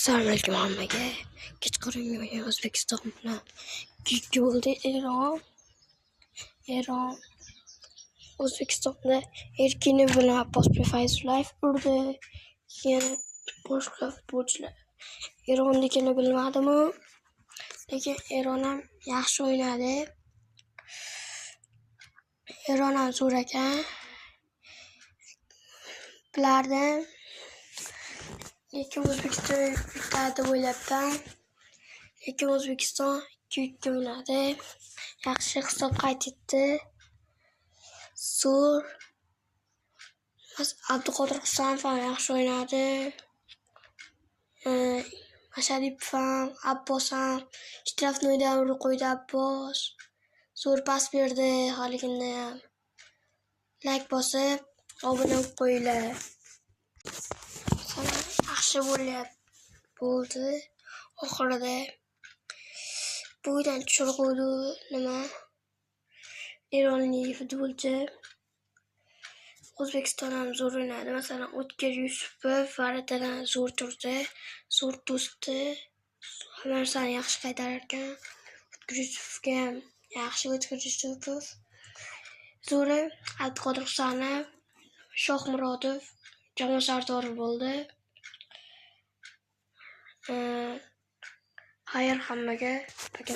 Assalomu alaykum hammaga. Kechqurungi O'zbekiston bilan ikki bo'ldi. Eron O'zbekistonda Erkin bilan Abbos Fayzullayev urdi. Keyin boshqa futbolchilar Eronnikini bilmadimi, lekin Eron ham yaxshi o'ynadi. Eron ham zo'r ekan. Bilardim. Lekin O'zbekiston yutadi o'ylabman. Lekin O'zbekiston 2-2 o'ynadi. Yaxshi hisob qayd etdi. Zo'r. Abduqodir Husanov ham yaxshi o'ynadi. Masharipov ham, Abbos ham shtrafnoydan urib qo'ydi Abbos. Zo'r pas berdi. Haligina ham like bosib, obuna bo'lib qo'yinglar. Yaxshi bo'ldi. Oxirida bo'ydan tushirg'udi nima? Eronlik futbolchi. O'zbekiston ham zo'r o'ynadi. Masalan, O'tkir Yusupov varatadan zo'r turdi, zo'r to'sdi. Hamma narsani yaxshi qaytarar ekan. O'tkir Yusupga ham yaxshi O'tkir Yusupov. Zo'ri Abduqodir Husanov, Shohmurodov, Jamol Sardorov bo'ldi. Xayr hammaga. Paka.